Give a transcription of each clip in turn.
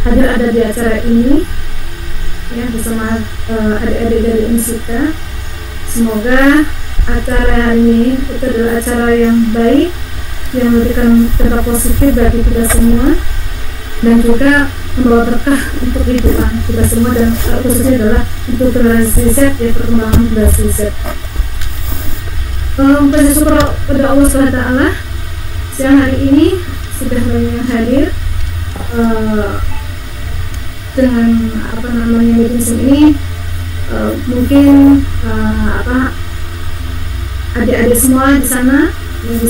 hadir ada di acara ini ya bersama adik-adik dari MCK. Semoga acara hari ini itu adalah acara yang baik, yang memberikan dampak positif bagi kita semua, dan juga membawa berkah untuk kehidupan kita semua, dan khususnya adalah untuk generasi Z, ya, perkembangan generasi Z. Puji syukur pada Allah SWT, siang hari ini sudah banyak yang hadir dengan meeting Zoom ini. Mungkin adik-adik semua di sana yang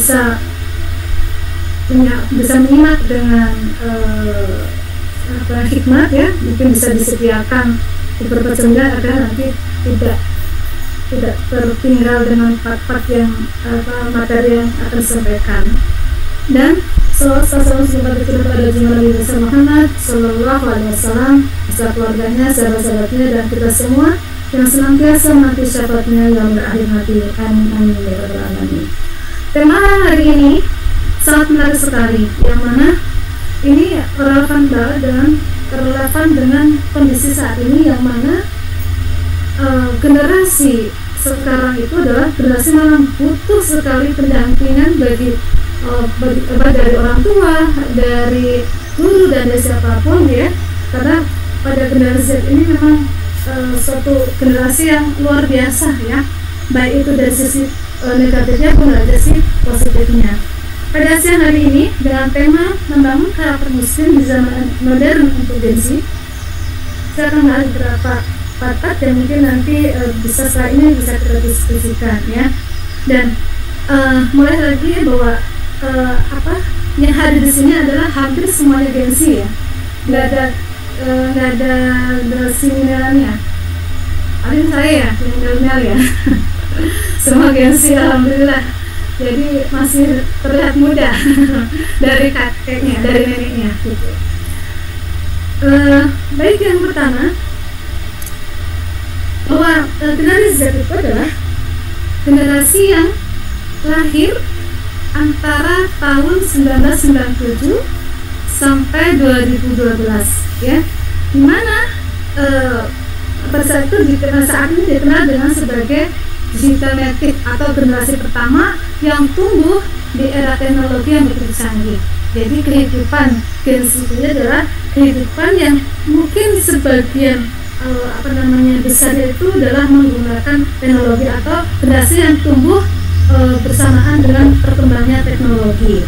bisa menyimak dengan hikmat, ya, mungkin bisa disediakan beberapa jendela agar nanti tidak tertinggal dengan part-part yang materi yang akan disampaikan. Dan salam kepada Nabi Muhammad Sallallahu Alaihi Wasallam, beserta keluarganya, sahabat-sahabatnya, dan kita semua yang senantiasa menanti syafaatnya yang berakhir nanti. Amin amin ya rabbal alamin. Tema hari ini sangat menarik sekali, yang mana ini relevan dengan kondisi saat ini, yang mana generasi sekarang itu adalah generasi memang butuh sekali pendampingan dari orang tua, dari guru, dan dari siapapun, ya, karena pada generasi ini memang suatu generasi yang luar biasa, ya, baik itu dari sisi negatifnya pun dari sisi positifnya. Pada siang hari ini dengan tema membangun karakter muslim di zaman modern untuk Gen Z, saya akan bahas beberapa part yang mungkin nanti bisa setelah ini bisa kita diskusikan, ya. Dan mulai lagi bahwa yang hadir di sini adalah hampir semuanya Gen Z, ya, nggak ada generasi milenialnya. Paling saya ya milenial, ya. Semua Gen Z alhamdulillah, jadi masih terlihat muda dari kakeknya, dari neneknya, gitu. Baik, yang pertama bahwa generasi Z itu adalah generasi yang lahir antara tahun 1997 sampai 2012, ya, dimana pada saat itu saat ini dikenal dengan sebagai digital native atau generasi pertama yang tumbuh di era teknologi yang begitu canggih. Jadi kehidupan Gen Z ini adalah kehidupan yang mungkin sebagian besar itu adalah menggunakan teknologi atau generasi yang tumbuh bersamaan dengan perkembangannya teknologi,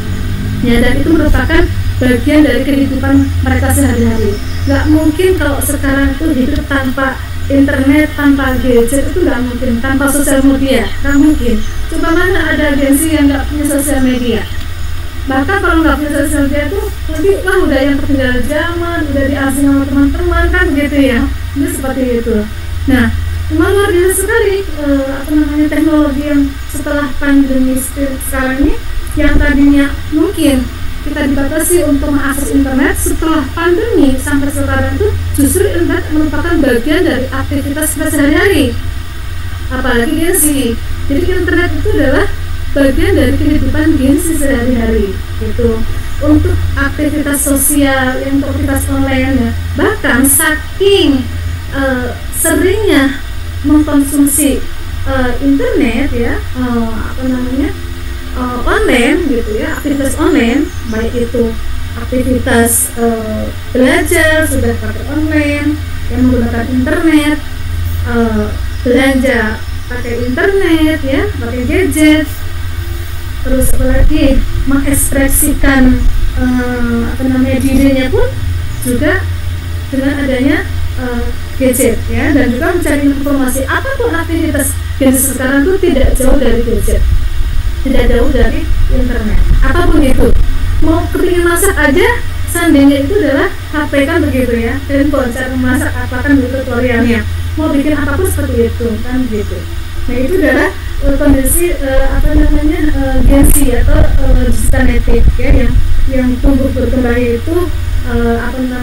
ya, dan itu merupakan bagian dari kehidupan mereka sehari-hari. Nggak mungkin kalau sekarang itu hidup tanpa internet, tanpa gadget, itu nggak mungkin, tanpa sosial media, nggak mungkin. Coba mana ada Gen Z yang nggak punya sosial media? Bahkan kalau nggak punya sosial media itu nanti udah yang tertinggal zaman, udah diasing sama teman-teman, kan gitu, ya. Ini seperti itu. Nah, memang luar biasa sekali teknologi yang setelah pandemi sekarang ini, yang tadinya mungkin kita dibatasi untuk mengakses internet, setelah pandemi sampai sekarang itu justru internet merupakan bagian dari aktivitas kita sehari-hari, apalagi Gen Z. Jadi internet itu adalah bagian dari kehidupan Gen Z sehari-hari, gitu. Untuk aktivitas sosial, aktivitas online, ya. Bahkan saking seringnya mengkonsumsi internet, ya, online, gitu, ya, aktivitas online, baik itu aktivitas belajar sudah pakai online, yang menggunakan internet, belanja pakai internet, ya, pakai gadget, terus apalagi mengekspresikan dirinya pun juga dengan adanya gadget, ya, dan juga mencari informasi apapun aktivitas gadget sekarang itu tidak jauh dari gadget, tidak jauh dari internet, apapun itu. Mau kepingin masak aja, seandainya itu adalah HP, kan begitu, ya, handphone, cara memasak apakan itu tutorialnya, mau bikin apapun seperti itu, kan gitu. Nah, itu adalah kondisi Gen Z atau digital native, ya, yang tumbuh berkembang itu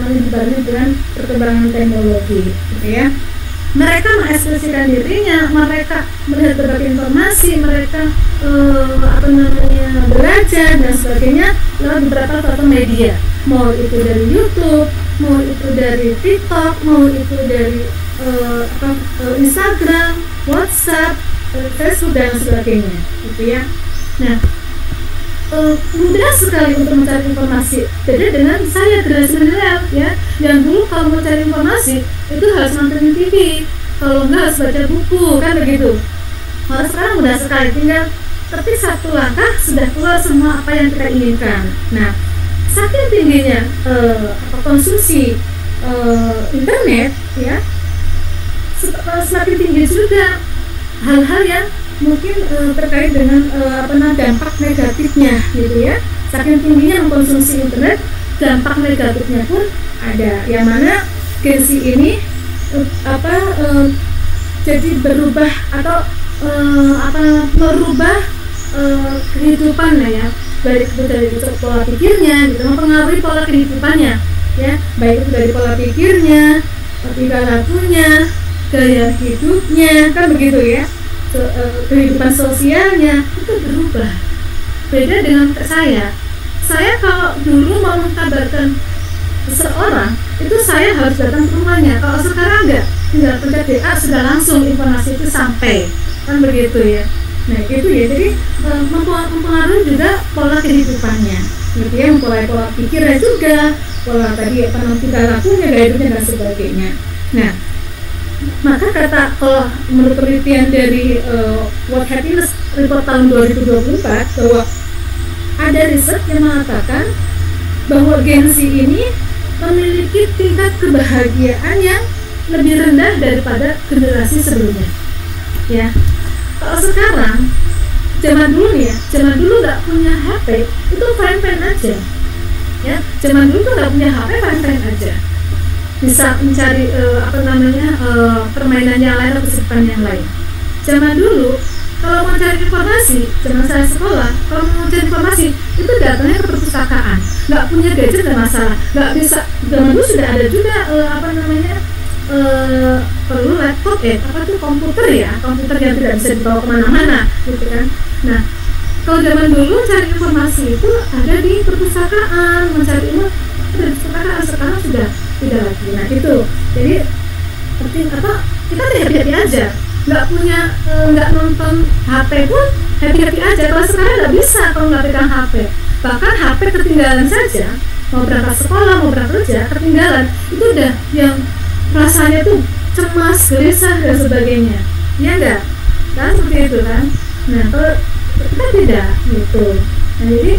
dibanding dengan perkembangan teknologi, gitu, ya. Mereka mengekspresikan dirinya, mereka melihat berbagai informasi, mereka belajar dan sebagainya lewat beberapa platform media, mau itu dari YouTube, mau itu dari TikTok, mau itu dari Instagram, WhatsApp, Facebook dan sebagainya, gitu ya. Nah, mudah sekali untuk mencari informasi. Beda dengan saya generasi milenial ya, yang dulu kalau mau cari informasi itu harus nonton TV, kalau enggak harus baca buku, kan begitu. Kalau sekarang mudah sekali, tinggal ketik satu langkah sudah keluar semua apa yang kita inginkan. Nah, saking tingginya konsumsi internet ya, semakin tinggi juga hal-hal yang mungkin terkait dengan dampak negatifnya, gitu ya. Saking tingginya mengkonsumsi internet, dampak negatifnya pun ada. Yang mana Gen Z ini jadi berubah atau merubah kehidupan lah ya, baik itu dari pola pikirnya, gitu, mempengaruhi pola kehidupannya ya, baik itu dari pola pikirnya, tingkah lakunya, gaya hidupnya, kan begitu ya. Kehidupan sosialnya itu berubah. Beda dengan saya kalau dulu mau mengkabarkan seseorang itu saya harus datang ke rumahnya. Kalau sekarang enggak, tinggal pencet WA sudah langsung informasi itu sampai, kan begitu ya. Nah itu ya, jadi mempengaruhi juga pola kehidupannya, gitu ya, mempengaruhi pola pikirnya juga, pola tadi tingkah lakunya, gaya hidupnya dan sebagainya. Nah, maka kalau menurut penelitian dari World Happiness Report tahun 2024 bahwa ada riset yang mengatakan bahwa Gen Z ini memiliki tingkat kebahagiaan yang lebih rendah daripada generasi sebelumnya ya. Kalau sekarang, zaman dulu nggak punya HP itu fine-fine aja ya. Zaman dulu tuh nggak punya HP, fine-fine aja, bisa mencari permainan yang lain atau kesibukan yang lain. Zaman dulu kalau mau cari informasi, zaman saya sekolah, kalau mau cari informasi itu datangnya ke perpustakaan, nggak punya gadget dan masalah, nggak bisa. Zaman dulu sudah ada juga perlu laptop komputer yang tidak bisa dibawa kemana-mana, gitu kan. Nah, kalau zaman dulu cari informasi itu ada di perpustakaan, mencari ilmu dari perpustakaan. Sekarang sudah tidak lagi. Nah itu, jadi kita happy aja, nggak nonton HP pun happy aja. Kalau sekarang nggak bisa kalau nggak pegang HP, bahkan HP ketinggalan saja, mau berangkat sekolah, mau berangkat kerja, ketinggalan itu udah yang rasanya tuh cemas, gelisah dan sebagainya, ya enggak? Kan seperti itu kan. Nah kalau kita tidak gitu. Nah jadi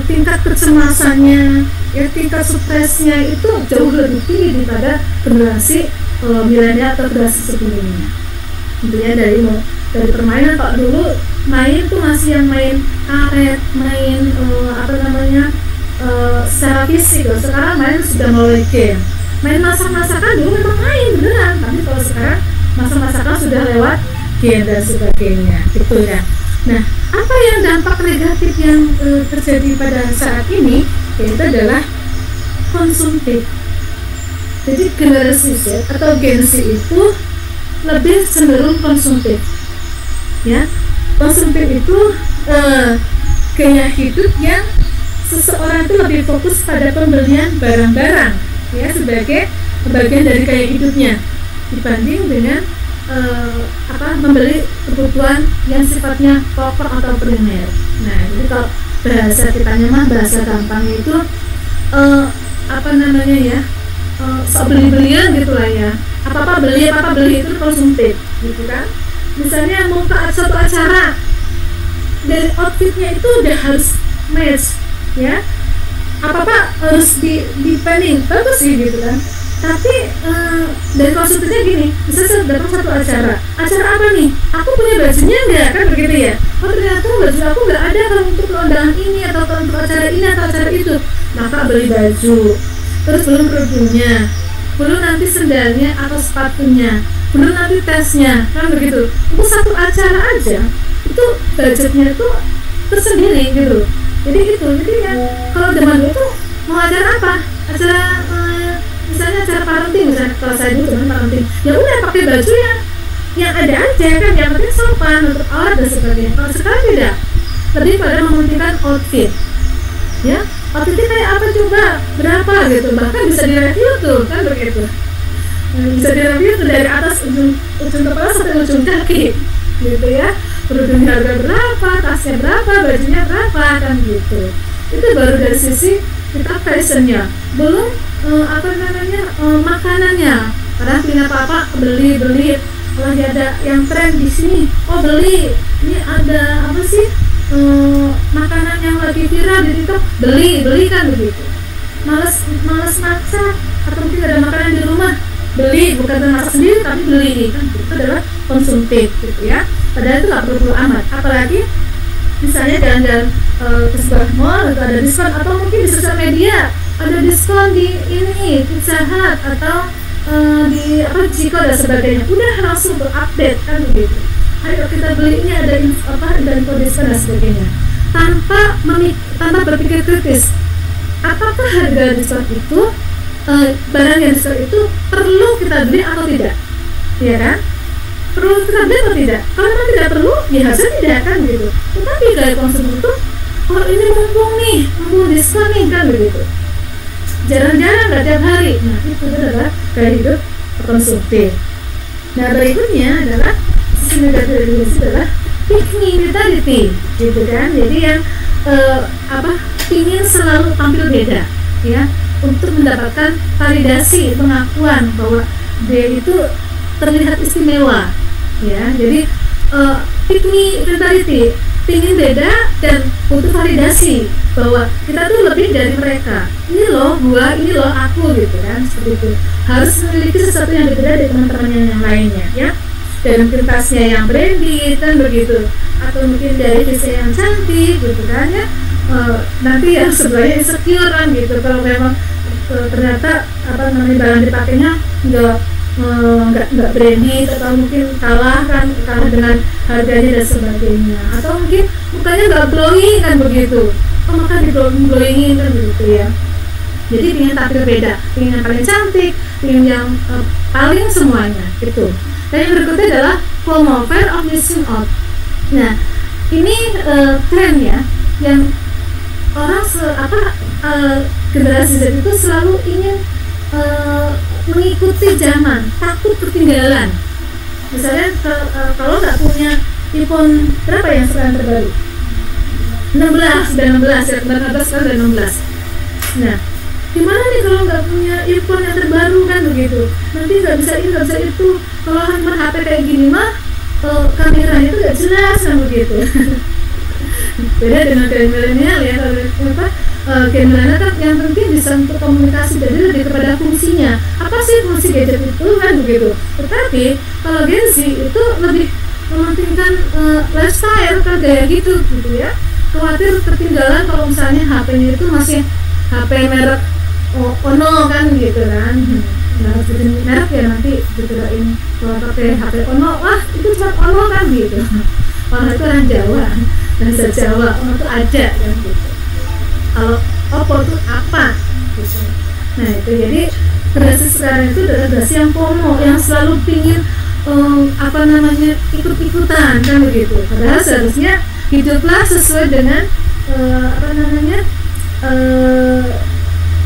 tingkat kecemasannya ya, tingkat stresnya itu jauh lebih tinggi daripada generasi milenial atau generasi sebelumnya. Intinya dari permainan. Kalau dulu main tuh masih yang main karet, main secara fisik. Sekarang main sudah mulai game. Main masak-masakan dulu memang main beneran, tapi kalau sekarang masak-masakan sudah lewat game dan sebagainya, gitu ya. Nah, apa yang dampak negatif yang terjadi pada saat ini? Yaitu adalah konsumtif. Jadi generasi Z atau Gen Z itu lebih cenderung konsumtif, ya. Konsumtif itu gaya hidup yang seseorang itu lebih fokus pada pembelian barang-barang, ya, sebagai bagian dari gaya hidupnya dibanding dengan membeli kebutuhan yang sifatnya pokok atau primer. Nah, jadi kalau bahasa kitanya bahasa gampangnya itu sok beli-belian gitulah ya. Apa-apa beli itu konsumtif, gitu kan. Misalnya mau ke suatu acara, dari outfitnya itu udah harus match, ya. Apa-apa harus di planning, bagus sih gitu kan. Tapi dari konsumtifnya gini, misalnya saya datang satu acara apa nih? Aku punya bajunya nggak, kan begitu ya? Oh ternyata baju aku nggak ada kalau untuk undangan ini atau untuk acara ini atau acara itu, maka beli baju. Terus belum kerudungnya, belum nanti sendalnya atau sepatunya, belum nanti tasnya, kan begitu. Untuk satu acara aja itu budgetnya itu tersendiri gitu. Jadi ya kalau zaman dulu tuh mau acara apa? Acara misalnya acara parenting, misalnya kalau saya dulu teman parenting, ya udah pakai baju yang ada aja kan, yang penting sopan untuk aurat dan sebagainya. Kalau sekarang tidak, lebih pada mementingkan outfit, ya. outfitnya kayak apa coba, berapa gitu, bahkan bisa direview tuh kan begitu. Bisa direview tuh dari atas ujung kepala sampai ujung kaki gitu ya, produknya harga berapa, tasnya berapa, bajunya berapa kan gitu. Itu baru dari sisi kita fashionnya, belum makanannya. Kadang punya apa beli lagi ada yang tren di sini, oh beli, ini ada apa sih makanan yang lagi viral di TikTok, beli kan begitu. Males masak atau mungkin ada makanan di rumah, beli, bukan masak sendiri tapi beli kan, itu adalah konsumtif gitu ya. Padahal itu nggak perlu amat, apalagi misalnya jalan-jalan ke sebuah mall itu ada diskon, atau mungkin di sosial media ada diskon di ini Pizza Hut atau di Ciko dan sebagainya, udah langsung berupdate kan begitu. Ayo kita beli, ini ada info diskon dan sebagainya, tanpa berpikir kritis apakah harga diskon itu barang yang diskon itu perlu kita beli atau tidak, ya kan? Perlu kita beli atau tidak? Kalau memang tidak perlu, ya harusnya tidak kan gitu. Tetapi gaya konsumen itu, kalau ini mumpung diskon nih kan begitu, jarang-jarang nggak tiap hari. Nah itu adalah gaya hidup konsumtif. Nah berikutnya adalah sisi negatif dari ini adalah pick me mentality gitu kan. Jadi yang ingin selalu tampil beda ya, untuk mendapatkan validasi, pengakuan bahwa dia itu terlihat istimewa ya. Jadi pick me mentality, pingin beda dan butuh validasi bahwa kita tuh lebih dari mereka. Ini loh gua, ini loh aku gitu kan, seperti itu. Harus memiliki sesuatu yang berbeda dari teman-teman yang lainnya ya. Dan mungkin tasnya yang branded kan begitu, atau mungkin dari visi yang cantik gitu kan ya. Nanti yang sebelahnya insecure kan gitu kalau memang ternyata barang dipakainya nggak branded, atau mungkin kalah dengan harganya dan sebagainya, atau mungkin mukanya nggak glowing kan begitu, maka di glowingin kan begitu ya. Jadi ingin tampil beda, ingin yang paling cantik, ingin yang paling semuanya gitu. Dan yang berikutnya adalah FOMO, fear of missing out. Nah ini tren ya, yang orang generasi Z itu selalu ingin mengikuti zaman, takut ketinggalan. Misalnya kalau nggak punya iPhone berapa yang sekarang terbaru? 16 ya, kemarin atas kan 16. Nah, gimana nih kalau nggak punya iPhone yang terbaru kan begitu? Nanti nggak bisa ini, nggak bisa itu. Kalau handphone HP kayak gini mah kameranya itu nggak jelas kan begitu. Beda dengan gen milenial ya, gen milenial kan yang penting bisa untuk komunikasi, jadi lebih kepada fungsinya. Apa sih fungsi gadget itu kan begitu. Tetapi kalau Gen Z itu lebih mementingkan lifestyle kan, gaya gitu ya. Khawatir ketinggalan kalau misalnya HP-nya itu masih HP merek Ono kan gitu kan. Nah, sebutin merek ya nanti dikirain kalau pakai HP Ono, wah itu cuma Ono kan gitu. Ono itu orang Jawa, bahasa Jawa, Ono itu ada kan gitu. Kalau Oppo itu apa gitu. Nah itu jadi generasi sekarang itu adalah generasi yang FOMO, yang selalu pingin ikut-ikutan kan begitu. Padahal seharusnya hiduplah sesuai dengan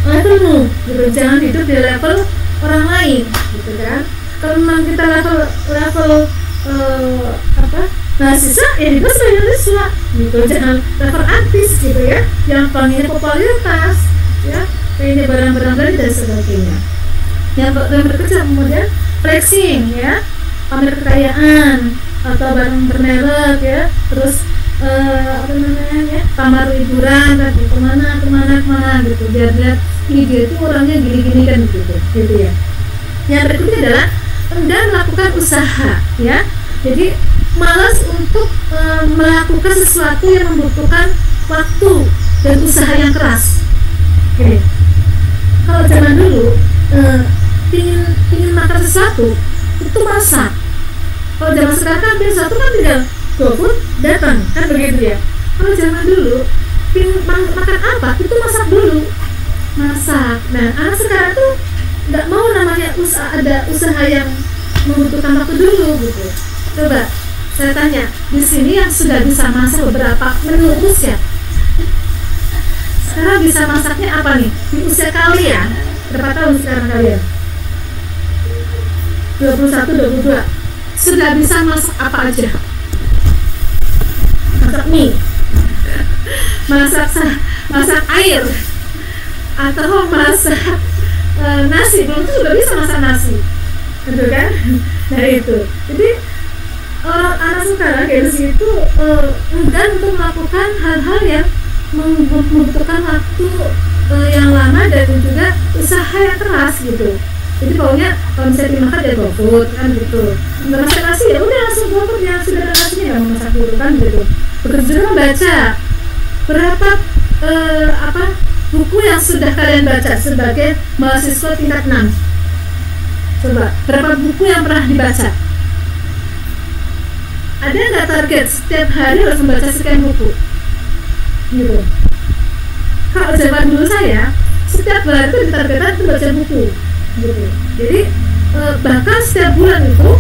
levelmu gitu. Jangan hidup di level orang lain gitu kan. Kalau memang kita level mahasiswa, ya hidup sebagai mahasiswa gitu. Jangan level artis gitu ya, yang pengen popularitas ya, pengen barang-barang brand dan sebagainya. Yang berikutnya kemudian flexing ya, pamer kekayaan atau barang bermerek ya, terus pamer liburan kan, kemana gitu, biar lihat ini dia itu orangnya gini-gini kan gitu ya. Yang berikutnya adalah enggan melakukan usaha ya, jadi malas untuk melakukan sesuatu yang membutuhkan waktu dan usaha yang keras. Oke. Kalau zaman dulu pingin makan sesuatu itu masak. Kalau zaman sekarang kan sesuatu kan tinggal GoFood datang kan begitu ya. Kalau zaman dulu pingin makan apa itu masak dulu, masak. Nah anak sekarang tuh nggak mau namanya ada usaha yang membutuhkan waktu dulu gitu. Coba saya tanya di sini yang sudah bisa masak beberapa menu siapa? sekarang bisa masaknya apa nih di usia kalian? Berapa tahun sekarang kalian? 21, 22. Sudah bisa masak apa aja? Masak mie, masak air, atau masak nasi. Belum tuh sudah bisa masak nasi, gitu kan? Nah itu, jadi anak sekarang generasi itu enggan untuk melakukan hal-hal yang membutuhkan waktu yang lama dan juga usaha yang keras gitu. Jadi pokoknya kalau misalnya dimakan ya GoFood kan gitu. Nggak masak nasi ya udah langsung GoFood yang sudah ada nasinya, nggak mau masak dulu kan gitu. Bekerja membaca berapa buku yang sudah kalian baca sebagai mahasiswa tingkat 6? Coba berapa buku yang pernah dibaca? Ada nggak target setiap hari harus membaca sekian buku? Gitu. Kalau zaman dulu saya setiap hari itu ditargetkan untuk baca buku. Gitu. Jadi bahkan setiap bulan itu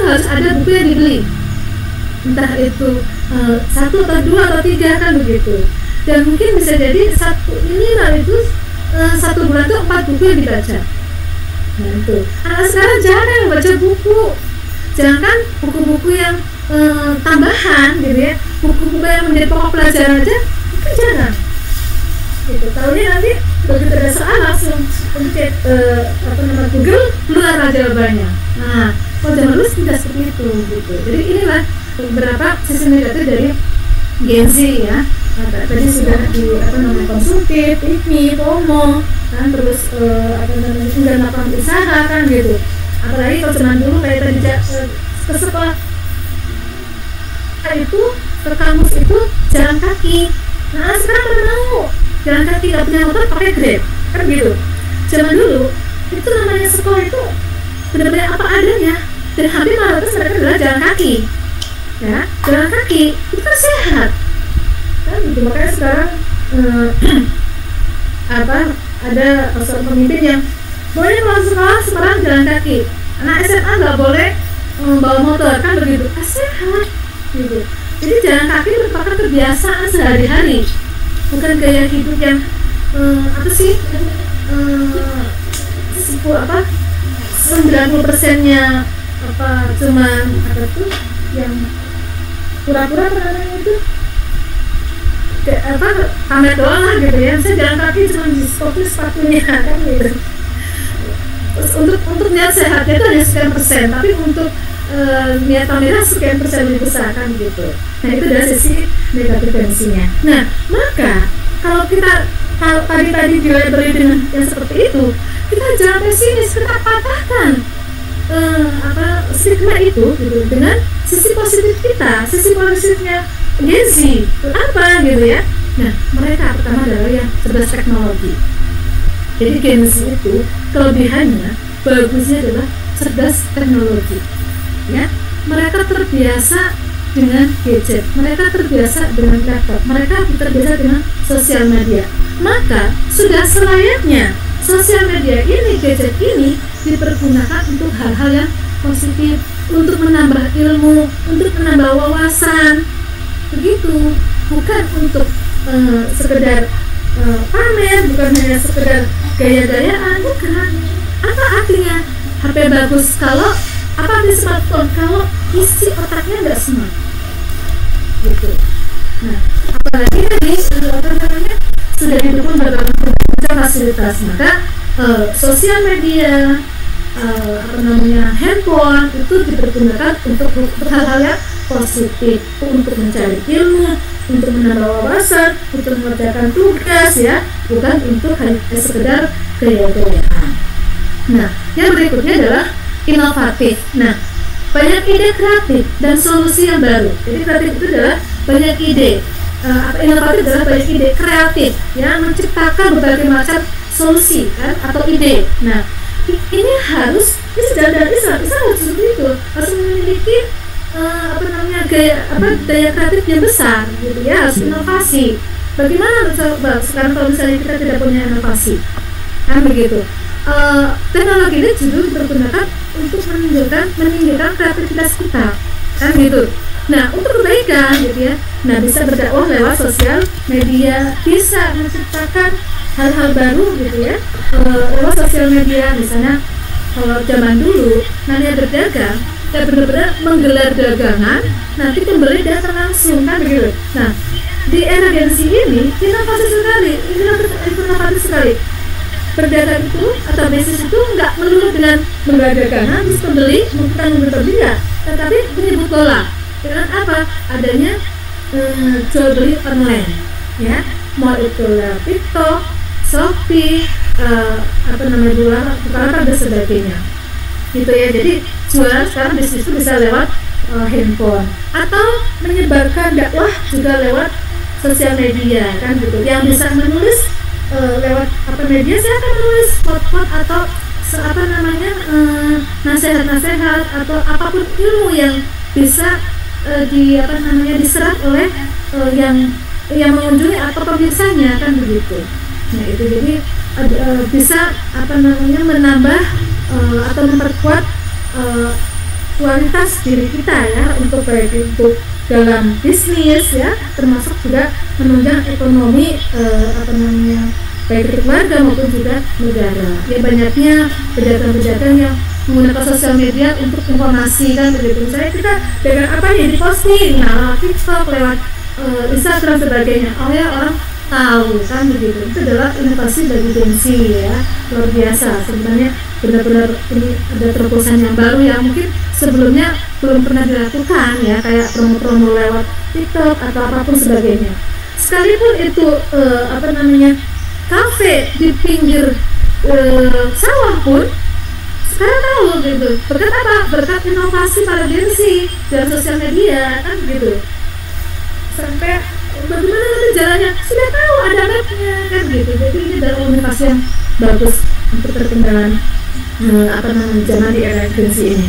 harus ada buku yang dibeli, entah itu 1 atau 2 atau 3 kan begitu. Dan mungkin bisa jadi minimal itu 1 bulan itu 4 buku yang dibaca. Nah itu anak sekarang jarang yang baca buku, jangan buku-buku yang tambahan gitu ya, buku-buku yang menjadi pokok pelajaran aja itu jarang. Gitu. Tahunya nanti begitu ada soal langsung pencet Google keluar jawabannya. Nah, kalau zaman dulu tidak seperti itu gitu. Jadi inilah beberapa sisi negatif dari Gen Z ya. Nah, tadi sudah konsumtif, ini, FOMO, kan terus enggak melakukan usaha kan gitu. Apalagi kalau zaman dulu kayak tadi ke sekolah itu ke kampus itu jalan kaki. Nah sekarang pada mau jalan kaki, nggak punya motor pakai Grab kan gitu. Zaman dulu itu namanya sekolah itu benar-benar apa adanya, dan hampir mayoritas mereka adalah jalan kaki ya. Jalan kaki itu kan sehat kan gitu. Makanya sekarang ada seorang pemimpin yang boleh kalau sekolah sekarang jalan kaki, anak SMA nggak boleh bawa motor kan begitu. Sehat gitu. Jadi jalan kaki merupakan kebiasaan sehari-hari, bukan gaya hidup yang 90%-nya cuman yang pura-pura itu pamer doang lah gitu ya. Saya jalan kaki cuma di sepatunya kan gitu. Terus untuk niat sehatnya itu hanya sekian persen, tapi untuk niat pamernya sekian persen lebih besar kan gitu. Nah itu dari sisi negatif tensinya. Nah maka kalau tadi dilabeli dengan yang seperti itu, kita jangan pesimis, kita patahkan stigma itu gitu dengan sisi positif kita, sisi positifnya Gen Z apa gitu ya. Nah mereka pertama adalah yang cerdas teknologi. Jadi Gen Z itu kelebihannya, bagusnya adalah cerdas teknologi ya. Mereka terbiasa dengan gadget, mereka terbiasa dengan laptop, mereka terbiasa dengan sosial media. Maka sudah selayaknya sosial media ini, gadget ini dipergunakan untuk hal-hal yang positif, untuk menambah ilmu, untuk menambah wawasan, begitu. Bukan untuk sekedar pamer, bukan hanya sekedar gaya-gayaan, bukan. Apa artinya HP bagus kalau smartphone kalau isi otaknya nggak smart gitu. Nah apalagi tadi sudah didukung berbagai fasilitas, maka sosial media, handphone itu dipergunakan untuk hal-hal yang positif, untuk mencari ilmu, untuk menambah wawasan, untuk mengerjakan tugas ya, bukan untuk hanya sekedar gaya-gayaan. Nah yang berikutnya adalah inovatif. Nah banyak ide kreatif dan solusi yang baru. Jadi kreatif itu adalah banyak ide, inovatif adalah banyak ide kreatif yang menciptakan berbagai macam solusi kan atau ide. Nah ini harus sejalan Islam harus seperti itu, harus memiliki daya kreatif yang besar gitu ya, harus inovasi. Bagaimana sekarang kalau misalnya kita tidak punya inovasi kan begitu. Teknologi ini justru digunakan untuk meninggikan kreativitas kita kan gitu. Nah untuk kebaikan gitu ya, Nah, bisa berdakwah lewat sosial media, bisa menciptakan hal-hal baru gitu ya, lewat sosial media. Misalnya kalau zaman dulu namanya berdagang, kita benar-benar menggelar dagangan, nanti pembeli datang langsung kan begitu. Nah, di era Gen Z ini inovatif sekali. Berdagang itu atau bisnis itu nggak melulu dengan menggelar dagangan terus pembeli bukan membeli ya, tetapi menyebut bola dengan apa? Adanya jual beli online ya, mau itu lewat TikTok, Shopee, Bukalapak dan sebagainya gitu ya. Jadi jualan sekarang bisnis itu bisa lewat handphone atau menyebarkan dakwah juga lewat sosial media kan gitu. Yang bisa menulis lewat media, saya akan menulis quote-quote atau nasihat-nasihat atau apapun ilmu yang bisa diserap oleh yang mengunjungi atau pemirsanya kan begitu. Nah itu jadi bisa menambah atau memperkuat kualitas diri kita ya, untuk baik itu dalam bisnis ya, termasuk juga menunjang ekonomi baik itu keluarga maupun juga negara. Ya banyaknya pedagang-pedagang yang menggunakan sosial media untuk informasi kan begitu. Misalnya kita dagang apa nih diposting, nah TikTok, lewat Instagram sebagainya. Oh ya, orang tahu kan begitu. Itu adalah inovasi bagi Gen Z ya, luar biasa. Sebenarnya benar-benar ini ada terobosan yang baru yang mungkin sebelumnya belum pernah dilakukan ya, kayak promo-promo lewat TikTok atau apapun sebagainya. Sekalipun itu kafe di pinggir sawah pun sekarang tahu gitu. Berkat apa? Berkat inovasi para Gen Z dalam sosial media kan gitu. Sampai bagaimana nanti jalannya sudah tahu, ada mapnya kan gitu. Jadi ini adalah inovasi yang bagus untuk perkembangan zaman di era Gen Z ini.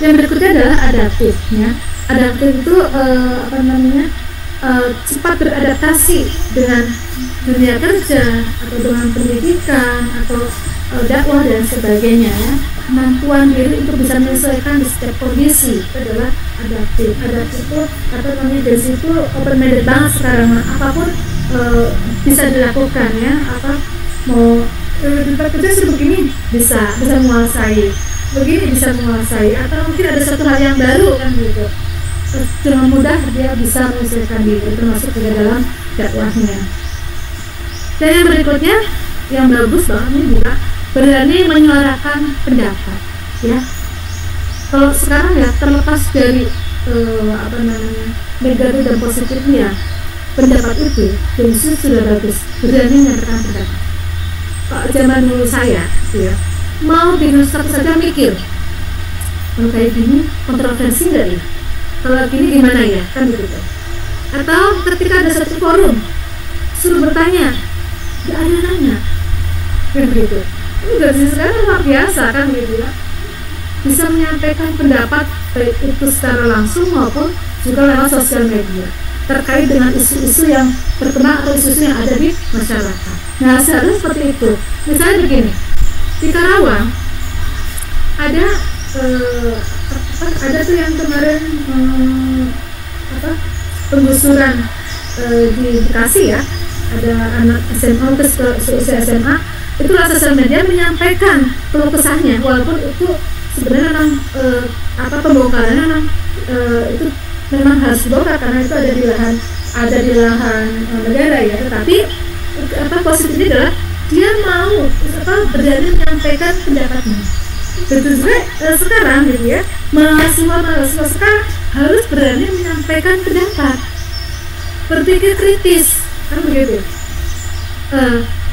Yang berikutnya adalah adaptif ya. Adaptif itu cepat beradaptasi dengan dunia kerja atau dengan pendidikan atau dakwah dan sebagainya ya. Kemampuan diri untuk bisa menyesuaikan di setiap kondisi itu adalah adaptif. Adaptif itu Gen Z itu open minded banget sekarang, apapun bisa dilakukan ya. Mau di tempat kerja suruh begini bisa menguasai, begini bisa menguasai, atau mungkin ada satu hal yang baru kan gitu. Dengan mudah dia bisa menyesuaikan diri, termasuk juga dalam dakwahnya. Dan yang berikutnya yang bagus banget ini juga berani menyuarakan pendapat ya. Kalau sekarang ya, terlepas dari negatif dan positifnya, pendapat itu justru sudah bagus, berani menyatakan pendapat. Kalau zaman dulu saya ya, mau bikin sesuatu saja mikir, kalau kayak gini kontroversi nggak ya, kalau gini gimana ya kan begitu. Atau ketika ada satu forum suruh bertanya, nggak ada yang nanya kan begitu. Ini Gen Z sekarang luar biasa kan gitu ya, bisa menyampaikan pendapat baik itu secara langsung maupun juga lewat sosial media terkait dengan isu-isu yang berkembang atau isu-isu yang ada di masyarakat. Nah seharusnya seperti itu. Misalnya begini, di Karawang ada tuh yang kemarin penggusuran di Bekasi ya, ada anak SMA seusia SMA itu lewat sosial media menyampaikan keluh kesahnya, walaupun itu sebenarnya memang pembongkarannya memang itu memang harus dibongkar karena itu ada di lahan negara ya, tetapi positifnya adalah dia mau berani menyampaikan pendapatnya. Betul juga sekarang gitu ya, mahasiswa sekarang harus berani menyampaikan pendapat, berpikir kritis kan begitu.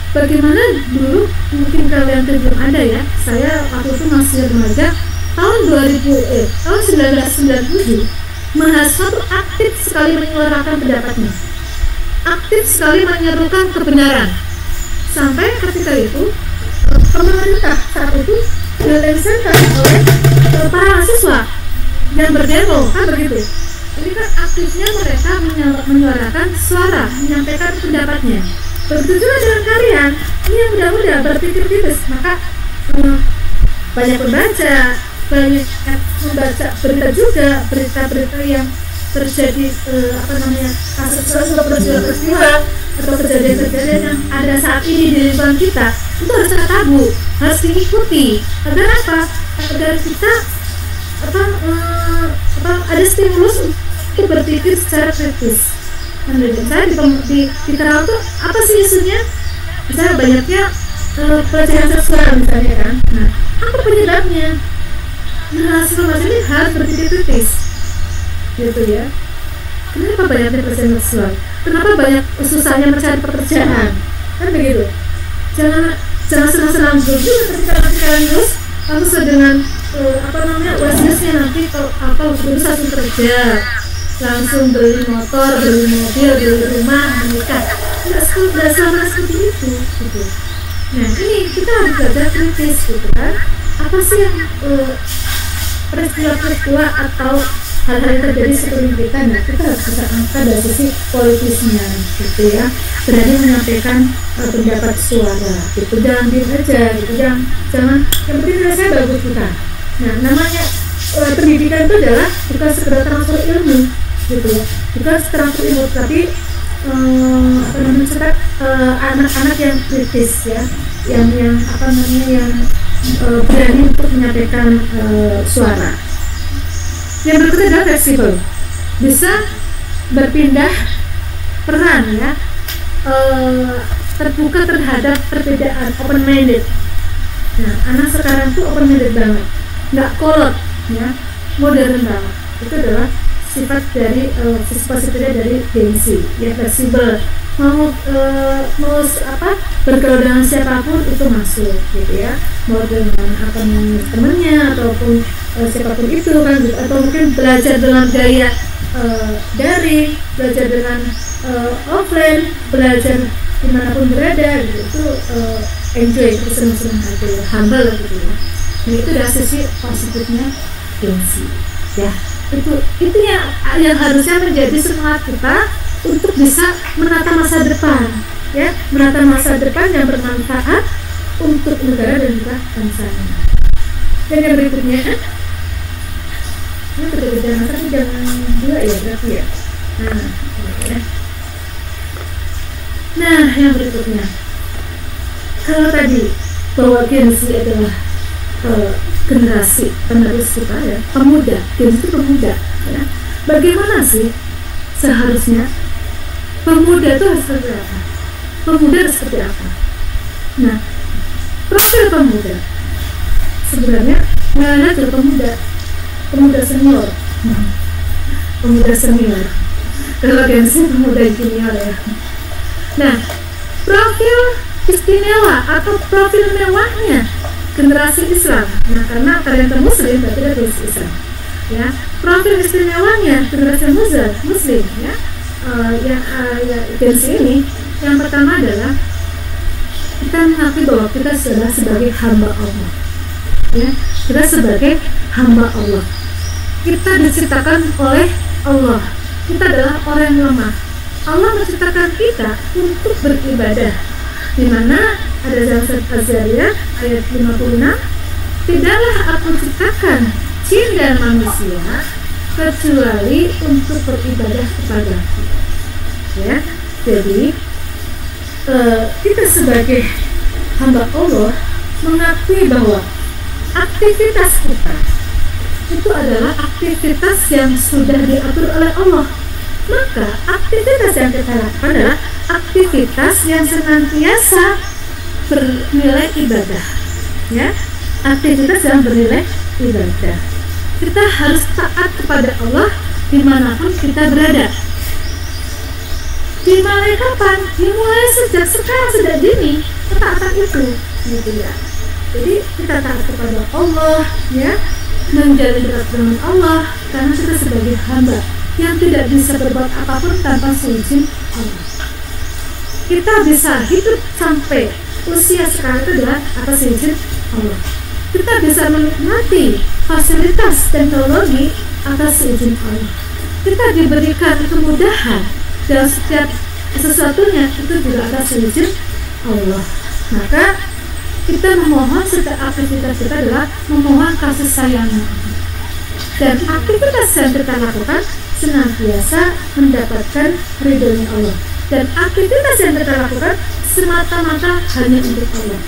Bagaimana dulu mungkin kalian belum ada ya, saya waktu itu masih remaja tahun 1997, mahasiswa itu aktif sekali menyuarakan pendapatnya, aktif sekali menyerukan kebenaran, sampai ketika itu pemerintah saat itu dilengsarkan oleh para mahasiswa yang berdemo kan begitu. Ini kan aktifnya mereka menyuarakan suara, menyampaikan pendapatnya. Begitu juga dengan kalian, ini yang muda-muda berpikir kritis, maka banyak membaca berita juga, berita-berita yang terjadi kasus peristiwa atau kejadian-kejadian yang ada saat ini di lingkungan kita, itu harus kita tabu, harus diikuti. Agar apa? Agar kita ada stimulus untuk berpikir secara kritis. Misalnya di Kerawang tuh apa sih isunya? Misalnya banyaknya pelecehan seksual misalnya kan. Nah, apa penyebabnya? Generasi remaja ini harus berpikir kritis, gitu ya. Kenapa banyaknya pelecehan seksual? Kenapa banyak susahnya mencari pekerjaan? Kan begitu. Jangan senang-senang dulu ketika nanti kalian lulus langsung dengan wishlistnya nanti kalau lulus langsung kerja, langsung beli motor, beli mobil, beli rumah, menikah. Nggak selama seperti itu, gitu. Nah, ini kita harus belajar kritis, gitu kan? Apa sih yang peristiwa-peristiwa atau hal-hal yang terjadi sekeliling kita? Nah, kita harus bisa angkat dari sisi politisnya, gitu ya. Berani menyampaikan pendapat suara, gitu. Jangan diem aja, gitu. Jangan. Yang penting saya bagus bukan. Nah, namanya pendidikan itu adalah bukan sekedar transfer ilmu, gitu ya. Bukan transfer ilmu, tapi anak-anak yang kritis ya, yang berani untuk menyampaikan suara. Yang berikutnya adalah fleksibel, bisa berpindah peran ya, terbuka terhadap perbedaan, open minded. Nah, anak sekarang tuh open minded banget, nggak kolot ya, modern banget. Itu adalah sifat dari positifnya dari Gen Z ya, fleksibel, mau bergaul dengan siapapun itu masuk, gitu ya, mau dengan temennya ataupun siapapun itu kan, gitu. Atau mungkin belajar dengan gaya daring, belajar dengan offline, belajar dimanapun berada, gitu. Itu enjoy, itu senang-senang aja, humble gitu ya. Nah, itu dari sisi positifnya Gen Z ya. Itu yang harusnya menjadi semangat kita untuk bisa menata masa depan ya, menata masa depan yang bermanfaat untuk negara dan juga bangsanya. Dan yang berikutnya ini berbeda masa jam 2 ya berarti ya. Nah, yang berikutnya, kalau tadi bahwa Gen Z adalah generasi penerus kita ya, pemuda, Gen Z itu pemuda ya. Bagaimana sih seharusnya pemuda itu harus seperti apa? Pemuda harus seperti apa? Nah, profil pemuda sebenarnya mengenai ke pemuda senior, pemuda senior. Kalau Gen Z pemuda junior ya. Nah, profil istimewa atau profil mewahnya generasi Islam. Nah, karena kalian Muslim berarti dari Islam ya. Profil istimewanya generasi Muslim ya, Gen Z ini yang pertama adalah kita mengakui bahwa kita adalah sebagai hamba Allah ya. Kita sebagai hamba Allah, kita diciptakan oleh Allah, kita adalah orang yang lemah. Allah menciptakan kita untuk beribadah, di mana ada dalam surat Az-Zariyat ayat 56, tidaklah aku ciptakan jin dan manusia kecuali untuk beribadah kepadaku ya. Jadi kita sebagai hamba Allah mengakui bahwa aktivitas kita itu adalah aktivitas yang sudah diatur oleh Allah. Maka aktivitas yang kita lakukan adalah aktivitas yang senantiasa bernilai ibadah ya, aktivitas yang bernilai ibadah. Kita harus taat kepada Allah dimanapun kita berada. Dimulai kapan? Dimulai sejak sekarang, sejak dini ketaatan itu, gitu ya. Jadi kita taat kepada Allah ya, menjalin dekat dengan Allah, karena kita sebagai hamba yang tidak bisa berbuat apapun tanpa seizin Allah. Kita bisa hidup sampai usia sekarang itu adalah atas izin Allah. Kita bisa menikmati fasilitas teknologi atas izin Allah. Kita diberikan kemudahan dalam setiap sesuatunya itu juga atas izin Allah. Maka kita memohon setiap aktivitas kita adalah memohon kasih sayangnya. Dan aktivitas yang kita lakukan senantiasa mendapatkan ridhonya Allah, dan aktivitas yang kita lakukan semata-mata hanya untuk Allah.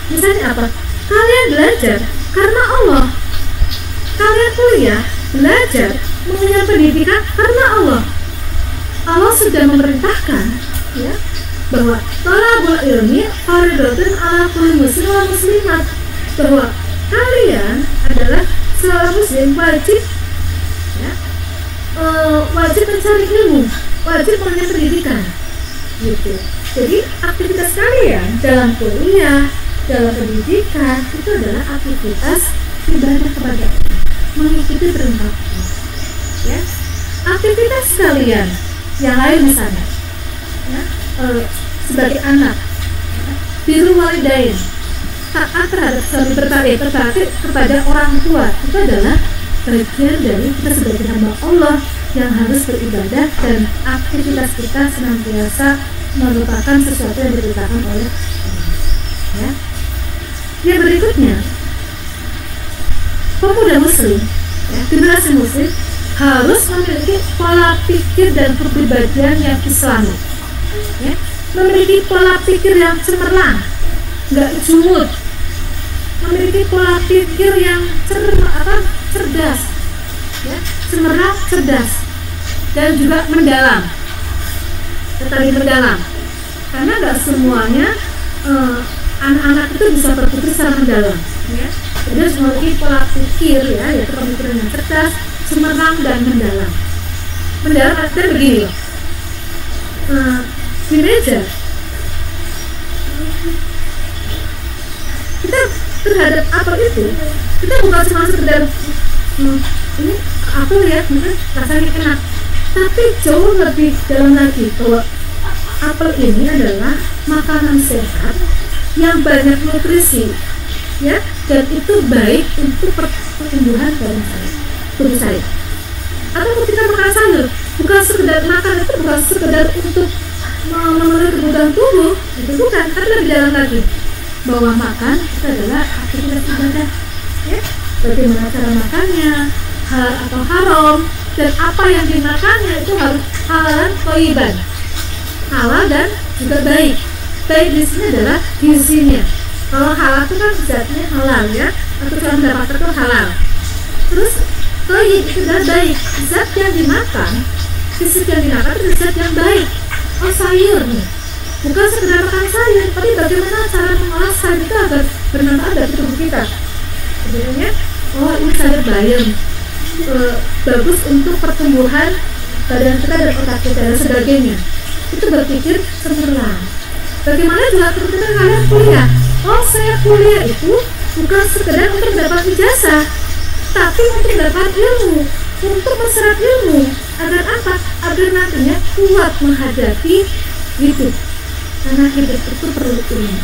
Misalnya apa? Kalian belajar karena Allah, kalian kuliah, belajar, mengenyam pendidikan karena Allah. Allah sudah memerintahkan, ya, bahwa thalabul ilmi fardhatun ala kulli muslim wa muslimat, bahwa kalian adalah seorang muslim wajib, ya, wajib mencari ilmu, wajib mengenyam pendidikan, gitu. Jadi aktivitas kalian dalam kuliah, dalam pendidikan itu adalah aktivitas ibadah kepada Allah, mengikuti perintah Allah, ya. Aktivitas kalian yang lain misalnya, ya, sebagai anak, ya, birrul walidain, taat terhadap suami, berbakti kepada orang tua, itu adalah bagian dari kita sebagai hamba Allah yang harus beribadah, dan aktivitas kita senantiasa merupakan sesuatu yang diberitakan oleh Allah, ya. Yang berikutnya, pemuda muslim, ya, generasi muslim harus memiliki pola pikir dan kepribadian yang islami, ya. Memiliki pola pikir yang cemerlang, nggak jumut, memiliki pola pikir yang cerdas, ya, cemerlang, cerdas, dan juga mendalam. Tetapi mendalam, karena nggak semuanya anak-anak itu bisa berpikir secara mendalam, ya. Jadi harus memiliki pola pikir, ya, yaitu pemikiran yang cerdas, cemerlang, dan mendalam. Mendalam artinya begini loh, di meja kita terhadap apel itu, kita bukan cuma sekedar ini apel ya, rasanya enak, tapi jauh lebih dalam lagi, bahwa apel ini adalah makanan sehat yang banyak nutrisi, ya, dan itu baik untuk pertumbuhan tubuh saya. Atau ketika makan sayur, bukan sekedar makan, itu bukan sekedar untuk memenuhi kebutuhan tubuh, itu bukan, tapi lebih dalam lagi, bahwa makan itu adalah aktivitas ibadah, ya. Bagaimana cara makannya, halal atau haram, dan apa yang dimakannya itu harus halal thayyiban, halal dan juga baik. Baik di sini adalah gizinya. Kalau halal itu kan zatnya halal, ya, atau cara mendapatkan itu halal. Terus thayyib itu adalah baik, zat yang dimakan, fisik yang dimakan itu zat yang baik. Oh, sayur nih, bukan sekedar makan sayur, tapi bagaimana cara mengolah sayur itu agar bermanfaat bagi tubuh kita. Sebenarnya, oh, ini sayur bayam, bagus untuk pertumbuhan badan kita dan otak kita dan sebagainya. Itu berpikir cemerlang. Bagaimana juga ketika kalian kuliah? Oh, saya kuliah itu bukan sekedar untuk mendapat ijazah, tapi untuk mendapat ilmu, untuk menserap ilmu. Agar apa? Agar nantinya kuat menghadapi hidup. Karena hidup itu perlu ilmu.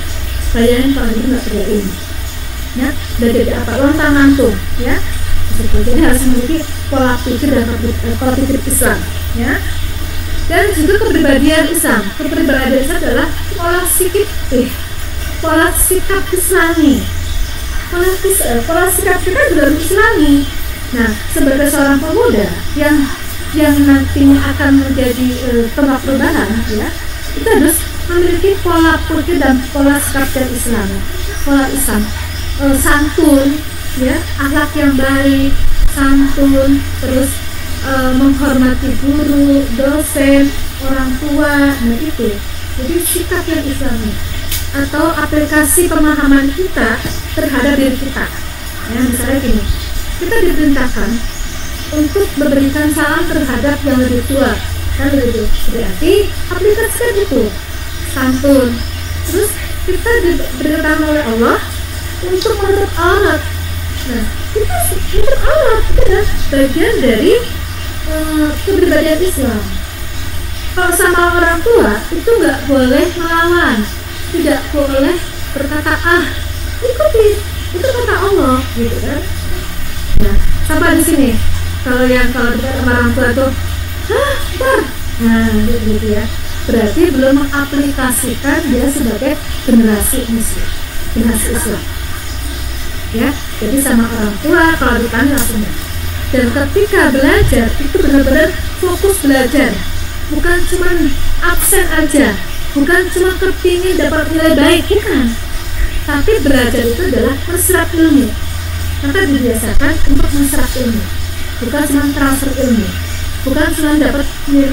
Bayangin kalau hidup nggak perlu ilmu, ya, dan jadi apa? Lontang lantung, ya. Jadi harus memiliki pola pikir dan pola pikir Islam, ya. Dan juga kepribadian Islam. Kepribadian Islam adalah pola sikap Islami. Pola sikap kita juga harus Islami. Nah, sebagai seorang pemuda yang nantinya akan menjadi tonggak perubahan, ya, kita harus memiliki pola pikir dan pola sikap yang Islami. Pola Islam, santun, ya, akhlak yang baik, santun, terus menghormati guru, dosen, orang tua, nah itu. Jadi sikap yang Islami atau aplikasi pemahaman kita terhadap diri kita. Ya, misalnya gini, kita diperintahkan untuk memberikan salam terhadap yang lebih tua, kan begitu. Berarti aplikasikan itu santun. Terus kita diperintahkan oleh Allah untuk menutup aurat. Nah, kita menutup aurat itu adalah bagian dari kepribadian Islam. Kalau sama orang tua itu nggak boleh melawan, tidak boleh berkata ikuti, itu kata Allah, gitu kan. Nah, sampai di sini. Kalau dekat sama orang tua tuh, nah gitu ya. Berarti belum mengaplikasikan dia sebagai generasi Muslim, generasi Islam. Ya, jadi sama orang tua kalau ditanya langsung Dan ketika belajar itu benar-benar fokus belajar, bukan cuma absen aja, bukan cuma kepingin dapat nilai baik, bukan. Tapi belajar itu adalah menserap ilmu. Maka dibiasakan untuk menserap ilmu, bukan cuma transfer ilmu, bukan cuma dapat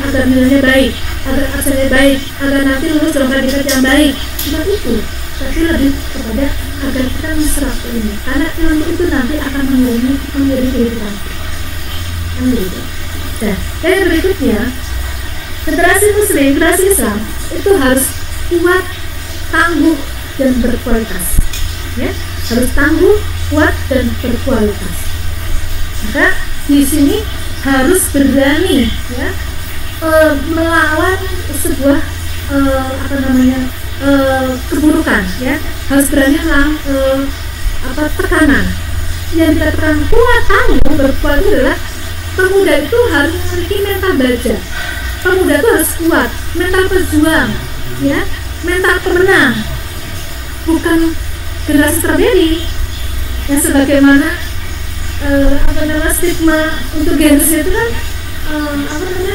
agar nilainya baik, agar absennya baik, agar nanti lulus dalam predikat yang baik, bukan itu. Tapi lebih kepada agar kita menserap ilmu, karena ilmu itu nanti akan menjadi kehidupan kita. Nah, dan yang berikutnya, generasi Muslim, generasi Islam itu harus kuat, tangguh, dan berkualitas. Ya, harus tangguh, kuat, dan berkualitas. Maka di sini harus berani, ya, melawan sebuah keburukan, ya, harus berani melawan tekanan. Yang dikatakan kuat, tangguh, berkualitas adalah pemuda itu harus memiliki mental baja. Pemuda itu harus kuat, mental pejuang, ya, mental pemenang. Bukan generasi strawberry yang sebagaimana stigma untuk generasi itu kan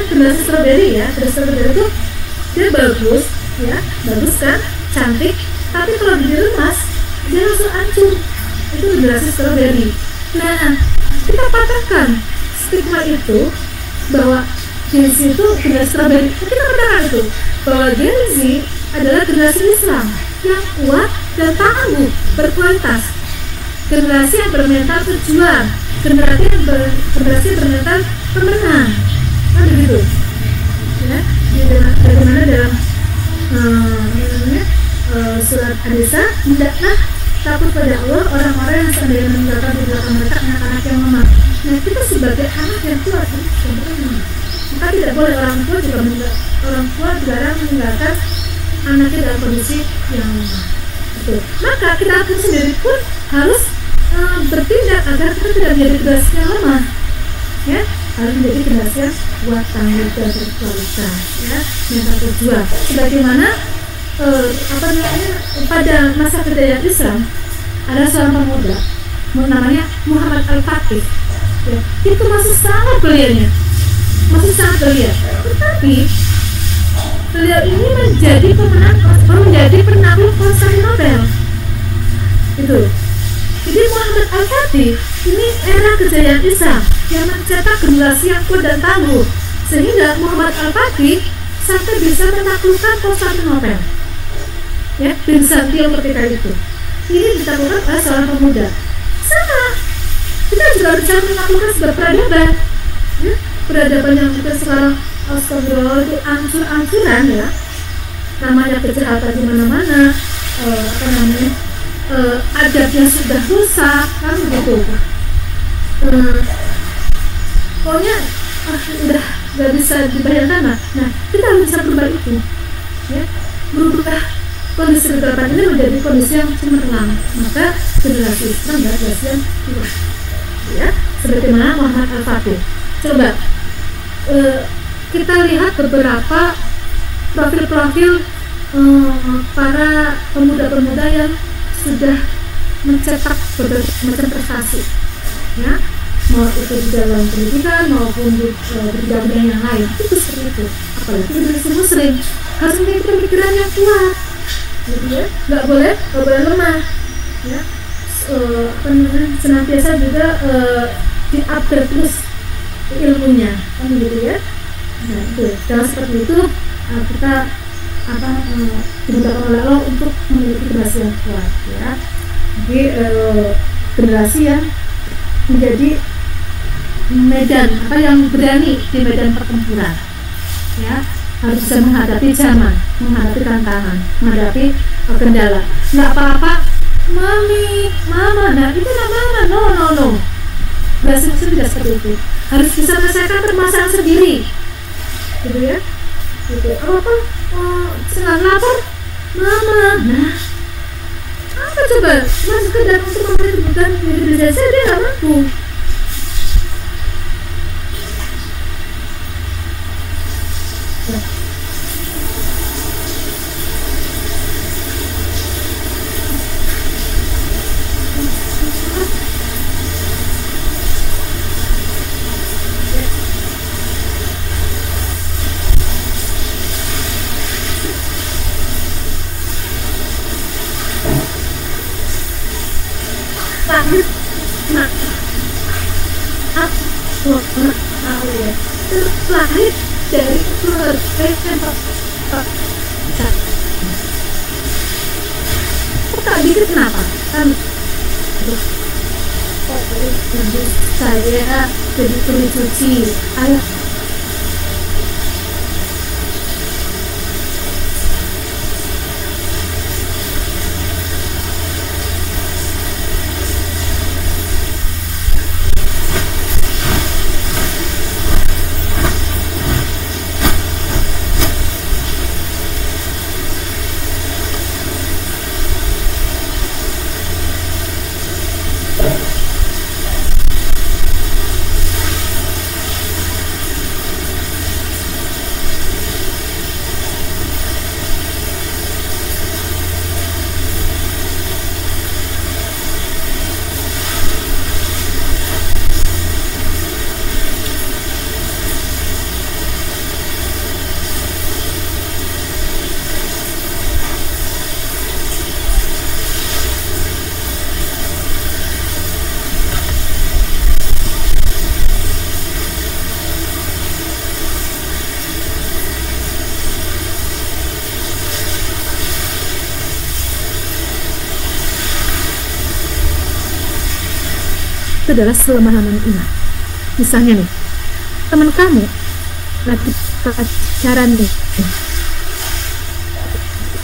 generasi strawberry, ya. Generasi strawberry itu dia bagus, ya, bagus kan, cantik, tapi kalau diremas dia langsung hancur. Itu generasi strawberry. Nah, kita patahkan stigma itu bahwa Gen Z itu generasi strawberry. Kita patahkan itu bahwa Gen Z adalah generasi Islam yang kuat dan tangguh, berkualitas. Generasi yang bermental pejuang, generasi bermental pemenang. Kan begitu, ya. Bagaimana dalam surat An-Nisa, hendaklah takut pada Allah orang-orang yang seandainya meninggalkan di belakang mereka anak-anak yang lemah. Nah, kita sebagai anak yang kuat harus berani. Maka tidak boleh orang tua dilarang meninggalkan anaknya dalam kondisi yang lemah. Betul. Maka kita pun sendiri pun harus bertindak agar kita tidak menjadi generasi yang lemah, ya, harus menjadi generasi yang kuat, tangguh, dan berkualitas, ya, mental berjuang. Sebagaimana pada masa kejayaan Islam ada seorang pemuda namanya Muhammad Al-Fatih, ya, itu masih sangat belianya, tetapi beliau ini menjadi penakluk Konstantinopel. Itu. Jadi Muhammad Al-Fatih ini era kejayaan Islam yang mencetak generasi yang kuat dan tangguh, sehingga Muhammad Al-Fatih sampai bisa menaklukkan Konstantinopel, ya, Bizantium ketika itu. Ini ditaklukkan oleh seorang pemuda. Sama, kita juga bisa menaklukkan sebuah peradaban, ya, peradaban yang kita sekarang astagfirullah itu ancur-ancuran, ya, namanya kejahatan di mana-mana, adabnya sudah rusak, kan begitu. Pokoknya udah gak bisa dibayangkan. Nah, kita harus bisa berubah itu, ya, berubah kondisi kegelapan ini menjadi kondisi yang cemerlang. Maka generasi Islam adalah generasi yang kuat, ya, sebagaimana Muhammad Al-Fatih. Coba kita lihat beberapa profil-profil para pemuda-pemuda yang sudah mencetak berbagai macam prestasi, ya, mau itu di dalam pendidikan maupun di bidang-bidang yang lain. Itu seperti itu. Apalagi generasi Muslim harus memiliki pemikiran yang kuat, gitu, ya, nggak boleh lemah, ya, senantiasa juga di-upgrade terus ilmunya, kan gitu, ya. Nah, itu kalau seperti itu kita dimudahkan oleh Allah untuk memiliki generasi yang kuat, ya. Jadi generasi yang menjadi medan yang berani di medan pertempuran, ya, harus bisa menghadapi zaman, menghadapi tantangan, menghadapi kendala. Nggak apa-apa, mami, mama, nah itu nggak mama, no. Generasi Muslim tidak seperti itu. Harus bisa menyelesaikan permasalahan sendiri, gitu, ya. Gitu. Apa senang lapar, mama. Nah, apa coba? Cuma sekedar untuk memberi kebutuhan diri saja dia nggak mampu. terlahir, nah, aku tahu ya, terlahir dari keluarga yang kok tak dikit kenapa? Kan ibu saya jadi tuli cuci, ayah itu adalah selemahan iman. Misalnya nih, teman kamu lagi pacaran nih,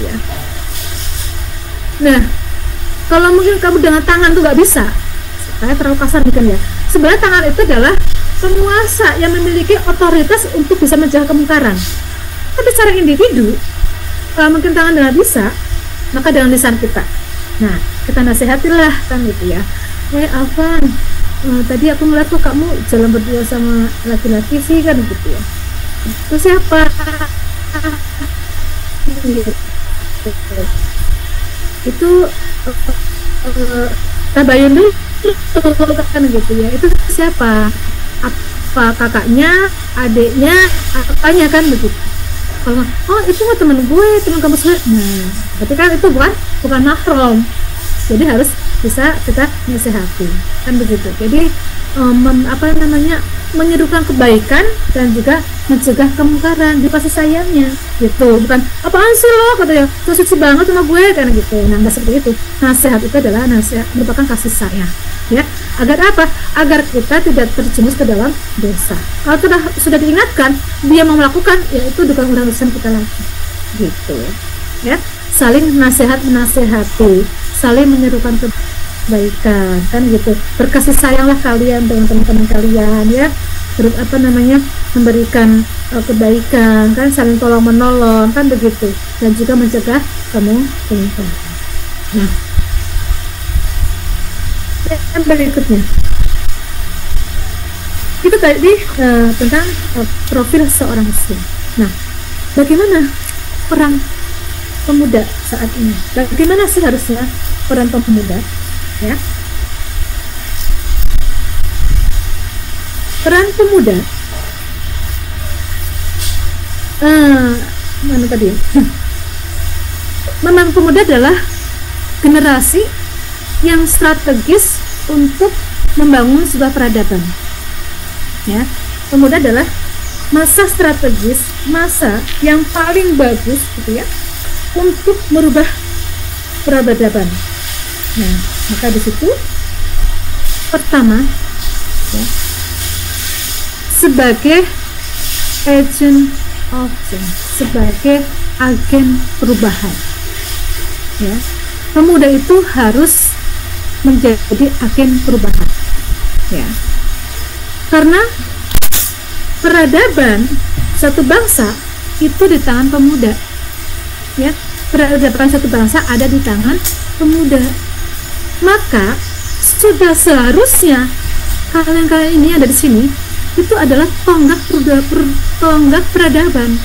ya. Nah, kalau mungkin kamu dengan tangan tuh nggak bisa, saya terlalu kasar mungkin ya. Sebenarnya tangan itu adalah penguasa yang memiliki otoritas untuk bisa mencegah kemungkaran. Tapi secara individu, kalau mungkin tangan nggak bisa, maka dengan lisan kita. Nah, kita nasihatilah kan gitu ya. Afan, tadi aku ngeliat kok kamu jalan berdua sama laki-laki sih kan gitu ya. Itu siapa? Itu tabayun dulu kan gitu ya. Itu siapa? Apa kakaknya, adiknya, apanya kan begitu. Kalau itu mah teman gue, teman kamu sendiri. Nah, berarti kan itu bukan mahram. Jadi harus bisa kita nasihati kan begitu. Jadi menyerukan kebaikan dan juga mencegah kemungkaran, dikasih sayangnya gitu. Bukan apaan sih lo katanya, lo suci banget sama gue kan gitu. Nah, nggak seperti itu. Nasihat itu adalah nasihat merupakan kasih sayang ya. Agar apa? Agar kita tidak terjerumus ke dalam dosa. Kalau sudah diingatkan dia mau melakukan, ya itu bukan urusan kita lagi gitu ya. Saling menasehati, saling menyerukan kebaikan kan gitu. Berkasih sayanglah kalian dengan teman-teman kalian ya. Memberikan kebaikan kan, saling tolong menolong kan begitu, dan juga mencegah kemungkaran. Nah, yang berikutnya itu tadi tentang profil seorang muslim. Nah, bagaimana peran pemuda saat ini? Bagaimana sih harusnya peran pemuda ya? Peran pemuda mana tadi? Memang pemuda adalah generasi yang strategis untuk membangun sebuah peradaban ya. Pemuda adalah masa strategis, masa yang paling bagus gitu ya untuk merubah peradaban. Nah, maka di situ pertama ya, sebagai agent of change, sebagai agen perubahan ya, pemuda itu harus menjadi agen perubahan ya, karena peradaban satu bangsa itu di tangan pemuda ya. Peradaban satu bangsa ada di tangan pemuda. Maka sudah seharusnya kalian ini ada di sini itu adalah tonggak peradaban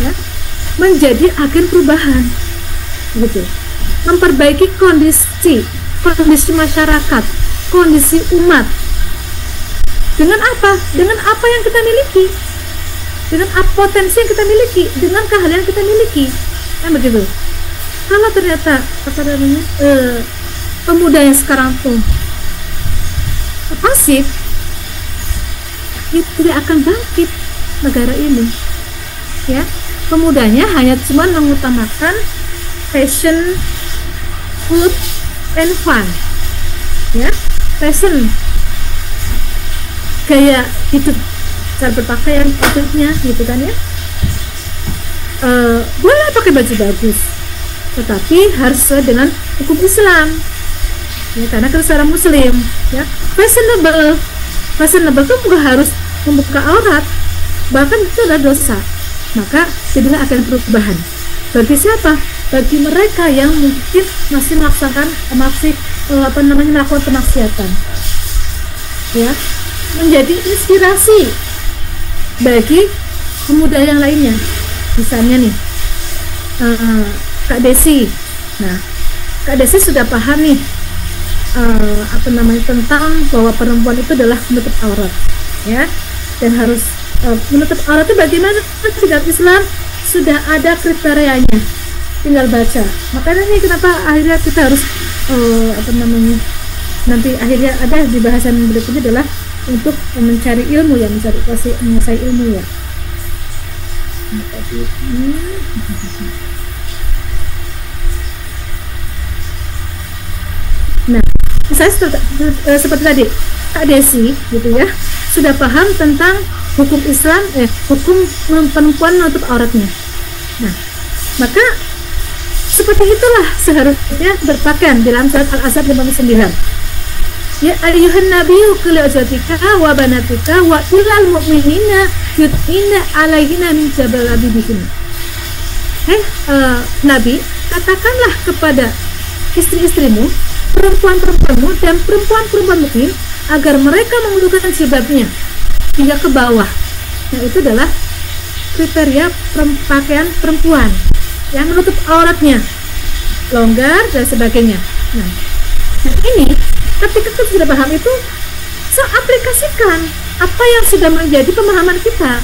ya, menjadi agen perubahan gitu, memperbaiki kondisi masyarakat, kondisi umat. Dengan apa? Dengan apa yang kita miliki, dengan potensi yang kita miliki, dengan keahlian yang kita miliki kan begitu. Kalau ternyata pemuda yang sekarang tuh pasif, itu tidak akan bangkit negara ini. Ya, pemudanya hanya cuma mengutamakan fashion, food, and fun. Ya, fashion, gaya hidup, cara berpakaian, outfitnya, gitu kan ya. Boleh pakai baju bagus, tetapi harus sesuai dengan hukum Islam. Ya, karena kita seorang Muslim. Ya, fashionable itu bukan harus membuka aurat, bahkan itu adalah dosa. Maka jadilah akan perubahan. Bagi siapa? Bagi mereka yang mungkin masih melakukan kemaksiatan. Ya, menjadi inspirasi bagi pemuda yang lainnya. Misalnya nih, Kak Desi. Nah, Kak Desi sudah paham nih tentang bahwa perempuan itu adalah menutup aurat, ya, dan harus menutup aurat itu bagaimana? Dalam Islam sudah ada kriterianya, tinggal baca. Makanya nih kenapa akhirnya kita harus nanti akhirnya ada di bahasan berikutnya adalah untuk mencari ilmu, ya, menguasai ilmu, ya. Nah, saya seperti tadi Kak Desi, gitu ya, sudah paham tentang hukum Islam, hukum perempuan menutup auratnya. Nah, maka seperti itulah seharusnya berpakaian dalam surat Al-Ahzab 59. Ya ayyuhan nabiyyu qul li azwajika wa banatika wa ilal mu'minina yud'ina 'alaihina min jalabibihin. Nabi, katakanlah kepada istri-istrimu, perempuan-perempuanmu dan perempuan-perempuan mukmin agar mereka mengulurkan jilbabnya hingga ke bawah. Nah, itu adalah kriteria pakaian perempuan yang menutup auratnya, longgar dan sebagainya. Nah ini ketika kita sudah paham itu, saya aplikasikan apa yang sudah menjadi pemahaman kita,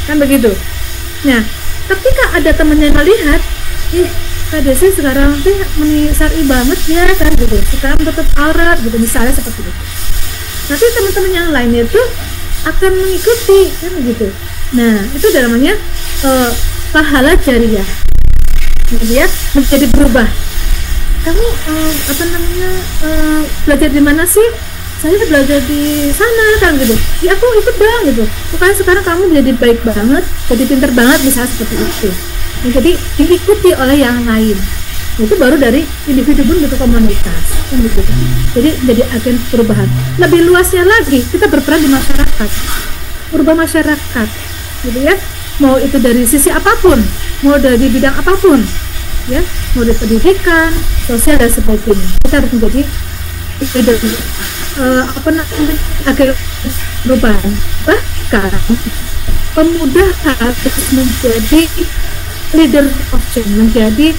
kan begitu. Nah, ketika ada temannya melihat, Kak Desi sekarang tuh syar'i banget ya, kan gitu, sekarang menutup aurat gitu, misalnya seperti itu. Nanti teman-teman yang lainnya itu akan mengikuti, kan begitu. Nah, itu namanya pahala jariyah. Dia menjadi berubah. Kamu belajar di mana sih? Saya belajar di sana, kan gitu. Ya aku ikut dong gitu. Pokoknya sekarang kamu jadi baik banget, jadi pintar banget, misalnya seperti itu. Nah, jadi diikuti oleh yang lain. Itu baru dari individu pun bentuk komunitas, kan gitu. Jadi agen perubahan. Lebih luasnya lagi, kita berperan di masyarakat, merubah masyarakat, gitu ya. Mau itu dari sisi apapun, mau dari bidang apapun, ya, mau dari pendidikan, sosial dan sebagainya. Kita harus menjadi agen perubahan. Bahkan pemuda harus menjadi leader of change, menjadi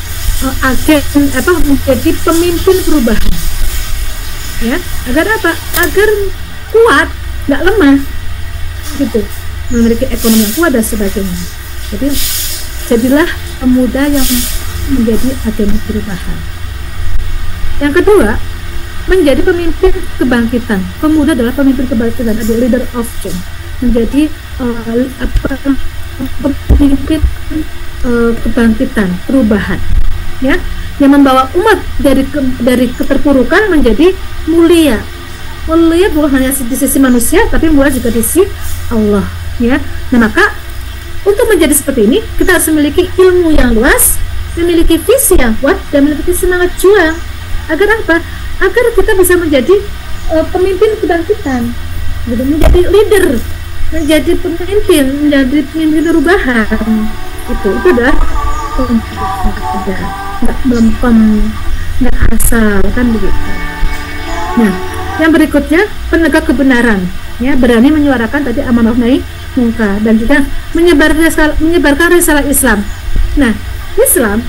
menjadi pemimpin perubahan, ya. Agar apa? Agar kuat, nggak lemah, gitu, memiliki ekonomi yang kuat dan sebagainya. Jadi jadilah pemuda yang menjadi agen perubahan. Yang kedua, menjadi pemimpin kebangkitan. Pemuda adalah pemimpin kebangkitan, ada leader of change, menjadi pemimpin kebangkitan perubahan, ya, yang membawa umat dari keterpurukan menjadi mulia bukan hanya di sisi manusia, tapi mulia juga di sisi Allah, ya. Nah, maka untuk menjadi seperti ini kita harus memiliki ilmu yang luas, memiliki visi yang kuat, dan memiliki semangat juang. Agar apa? Agar kita bisa menjadi pemimpin kebangkitan, menjadi leader, menjadi pemimpin perubahan. Itu adalah nggak melempem, nggak asal, kan begitu. Nah, yang berikutnya penegak kebenaran, ya, berani menyuarakan tadi amar ma'ruf nahi munkar dan juga menyebarkan risalah Islam. Nah, Islam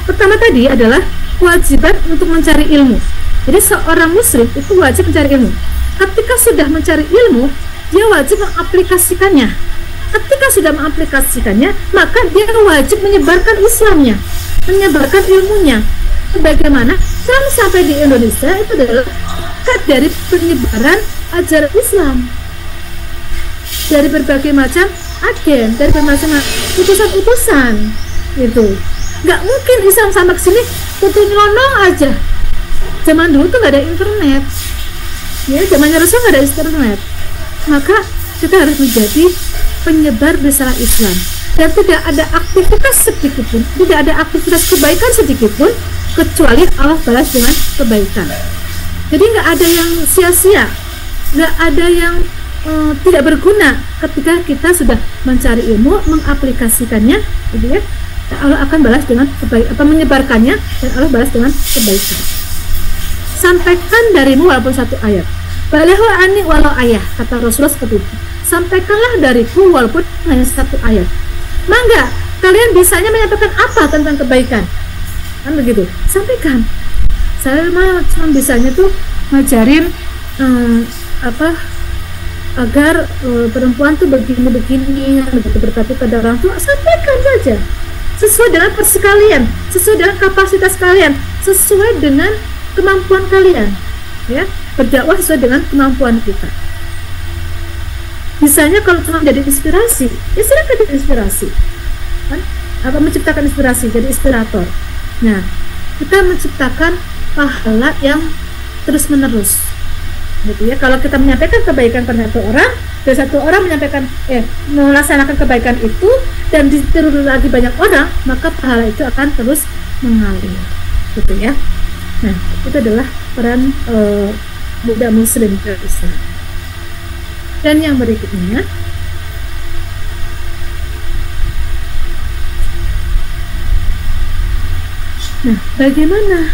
pertama tadi adalah kewajiban untuk mencari ilmu. Jadi seorang muslim itu wajib mencari ilmu. Ketika sudah mencari ilmu, dia wajib mengaplikasikannya. Ketika sudah mengaplikasikannya, maka dia wajib menyebarkan Islamnya, menyebarkan ilmunya. Bagaimana? sampai di Indonesia itu adalah berkat dari penyebaran ajaran Islam dari berbagai macam agen, dari berbagai macam utusan-utusan gitu. Nggak mungkin Islam sampai kesini tutup nyelonong aja. Zaman dulu tuh nggak ada internet, ya zamannya Rasul nggak ada internet, maka kita harus menjadi penyebar risalah Islam dan tidak ada aktivitas sedikit pun, tidak ada aktivitas kebaikan sedikit pun kecuali Allah balas dengan kebaikan. Jadi nggak ada yang sia-sia, nggak ada yang tidak berguna ketika kita sudah mencari ilmu, mengaplikasikannya, gitu ya. Allah akan balas dengan kebaikan, menyebarkannya, dan Allah balas dengan kebaikan. Sampaikan darimu walaupun satu ayat. Balighu anni walau ayah, kata Rasulullah seperti itu. Sampaikanlah dariku walaupun hanya satu ayat. Mangga, kalian bisanya menyampaikan apa tentang kebaikan? Kan begitu. Sampaikan. Saya mah cuma bisanya tuh ngajarin agar perempuan tuh begini-begini, begitu berkati pada orang tua. Sampaikan saja sesuai dengan persekalian, sesuai dengan kapasitas kalian, sesuai dengan kemampuan kalian, ya. Berdakwah sesuai dengan kemampuan kita. Misalnya kalau cuma jadi inspirasi, ya silakan jadi inspirasi, kan? Atau menciptakan inspirasi, jadi inspirator. Nah, kita menciptakan pahala yang terus menerus, gitu ya. Kalau kita menyampaikan kebaikan pada satu orang, dan satu orang menyampaikan melaksanakan kebaikan itu dan ditiru lagi banyak orang, maka pahala itu akan terus mengalir, gitu ya. Nah, itu adalah peran budak muslim di Islam. Dan yang berikutnya, nah, bagaimana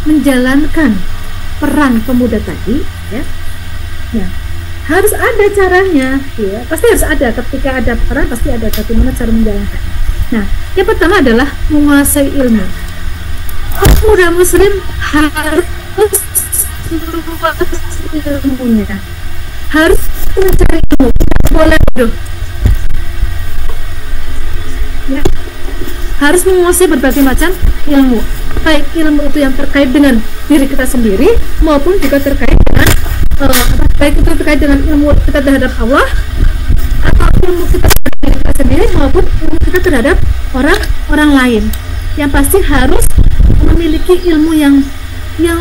menjalankan peran pemuda tadi, ya? Nah, harus ada caranya, ya. Pasti harus ada. Ketika ada peran, pasti ada bagaimana cara menjalankan. Nah, yang pertama adalah menguasai ilmu. Pemuda muslim harus ilmunya, harus mencari ilmu, boleh dong, ya. Harus menguasai berbagai macam ilmu, baik ilmu itu yang terkait dengan diri kita sendiri maupun juga terkait dengan baik itu terkait dengan ilmu kita terhadap Allah atau ilmu kita terhadap diri kita sendiri maupun ilmu kita terhadap orang lain. Yang pasti harus memiliki ilmu yang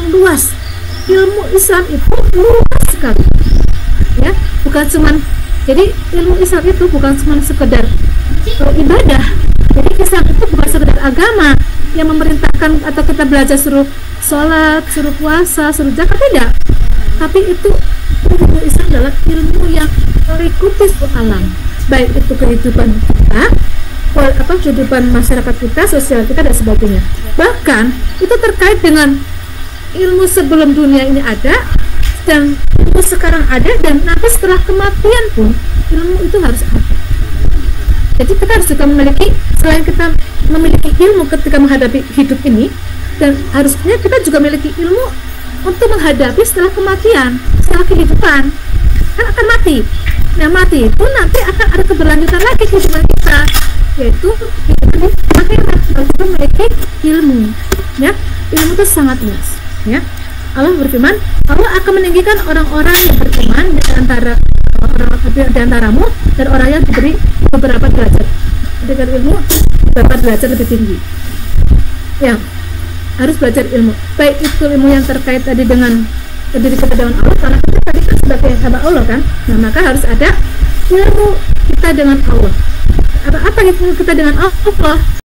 luas. Ilmu Islam itu luas sekali, ya. Bukan cuman, jadi ilmu Islam itu bukan cuma sekedar ibadah. Jadi Islam itu bukan sekedar agama yang memerintahkan atau kita belajar suruh sholat, suruh puasa, suruh zakat, tidak. Tapi itu ilmu Islam adalah ilmu yang mengikuti alam, baik itu kehidupan kita, kehidupan masyarakat kita, sosial kita dan sebagainya. Bahkan itu terkait dengan ilmu sebelum dunia ini ada dan ilmu sekarang ada, dan nanti setelah kematian pun ilmu itu harus ada. Jadi kita harus juga memiliki, selain kita memiliki ilmu ketika menghadapi hidup ini, dan harusnya kita juga memiliki ilmu untuk menghadapi setelah kematian, setelah kehidupan. Kan akan mati. Nah, mati itu nanti akan ada keberlanjutan lagi kehidupan kita, yaitu di akhirat. Kita memiliki ilmu, ya. Ilmu itu sangat luas, ya. Allah berfirman, Allah akan meninggikan orang-orang yang beriman di antaramu dan orang yang diberi beberapa derajat dengan ilmu, beberapa derajat lebih tinggi. Ya, harus belajar ilmu, baik itu ilmu yang terkait tadi dengan diri kita dengan Allah, karena kita tadi kan sebagai hamba Allah kan. Nah, maka harus ada ilmu kita dengan Allah. Apa ilmu kita dengan Allah?